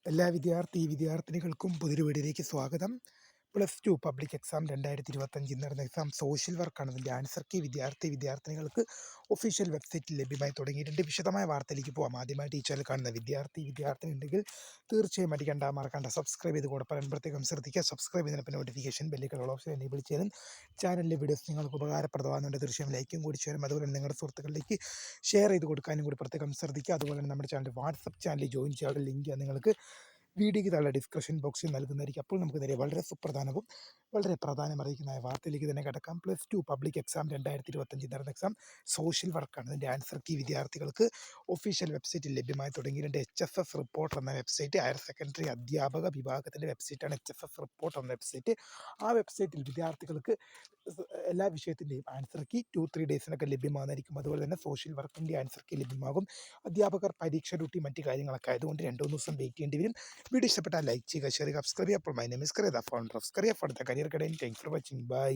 എല്ലാ വിദ്യാർത്ഥിനികൾക്കും പുതിയൊരു വീഡിയോയിലേക്ക് സ്വാഗതം. +2 പബ്ലിക് എക്സാം 2025 നടന്ന എക്സാം സോഷ്യൽ വർക്കാണ്. അതിൻ്റെ ആൻസർ കീ വിദ്യാർത്ഥിനികൾക്ക് ഒഫീഷ്യൽ വെബ്സൈറ്റിൽ ലഭ്യമായി തുടങ്ങിയിട്ടുണ്ട്. വിശദമായ വാർത്തയിലേക്ക് പോകാം. ആദ്യമായിട്ട് ഈ ചാനൽ കാണുന്ന വിദ്യാർത്ഥിനി ഉണ്ടെങ്കിൽ തീർച്ചയായും മറക്കണ്ട സബ്സ്ക്രൈബ് ചെയ്ത് കൂടെ പറയാൻ പ്രത്യേകം ശ്രദ്ധിക്കുക. സബ്സ്ക്രൈബ് ചെയ്തതിനൊപ്പം നോട്ടിഫിക്കേഷൻ ബെല്ലിലുള്ള ഓപ്ഷൻ എനേബിൾ ചെയ്യാനും ചാനലിലെ വീഡിയോസ് നിങ്ങൾക്ക് ഉപകാരപ്രദമാകുന്നുണ്ട്. തീർച്ചയായും ലൈക്കും കൂടി ചേരും. അതുപോലെ തന്നെ നിങ്ങളുടെ സുഹൃത്തുക്കളിലേക്ക് ഷെയർ ചെയ്ത് കൊടുക്കാനും കൂടി പ്രത്യേകം ശ്രദ്ധിക്കുക. അതുപോലെ തന്നെ നമ്മുടെ ചാനൽ വാട്സപ്പ് ചാനലിൽ ജോയിൻ ചെയ്യാനുള്ള ലിങ്ക് നിങ്ങൾക്ക് വീഡിയോയ്ക്ക് താഴെ ഡിസ്ക്രിപ്ഷൻ ബോക്സിൽ നൽകുന്നതായിരിക്കും. അപ്പോൾ നമുക്ക് നേരെ വളരെ സുപ്രധാനവും വളരെ പ്രാധാന്യമറിയിക്കുന്ന വാർത്തയിലേക്ക് തന്നെ കിടക്കാം. +2 പബ്ലിക് എക്സാം 2025 നടന്ന എക്സാം സോഷ്യൽ വർക്കാണ്. അതിൻ്റെ ആൻസർ കീ വിദ്യാർത്ഥികൾക്ക് ഒഫീഷ്യൽ വെബ്സൈറ്റിൽ ലഭ്യമായി തുടങ്ങിയിട്ടുണ്ട്. HFS റിപ്പോർട്ടർ എന്ന വെബ്സൈറ്റ്, ഹയർ സെക്കൻഡറി അധ്യാപക വിഭാഗത്തിൻ്റെ വെബ്സൈറ്റാണ് HFS റിപ്പോർട്ടർ എന്ന വെബ്സൈറ്റ്. ആ വെബ്സൈറ്റിൽ വിദ്യാർത്ഥികൾക്ക് എല്ലാ വിഷയത്തിൻ്റെയും ആൻസർ കീ 2-3 ഡേയ്സിനൊക്കെ ലഭ്യമാകുന്നതായിരിക്കും. അതുപോലെ തന്നെ സോഷ്യൽ വർക്കിൻ്റെ ആൻസർ കീ ലഭ്യമാകും. അധ്യാപകർ പരീക്ഷ ഡ്യൂട്ടി മറ്റു കാര്യങ്ങളൊക്കെ ആയതുകൊണ്ട് 2-3 ദിവസം വെയിറ്റ് ചെയ്യേണ്ടി വരും. വീഡിയോ ഇഷ്ടപ്പെട്ടാൽ ലൈക്ക് ചെയ്യുക, ഷെയർ ചെയ്യുക, സബ്സ്ക്രൈബ് ചെയ്യുക. അപ്പോൾ my name is Kariya, the founder of Kariya for the career guidance. Thanks for watching. By.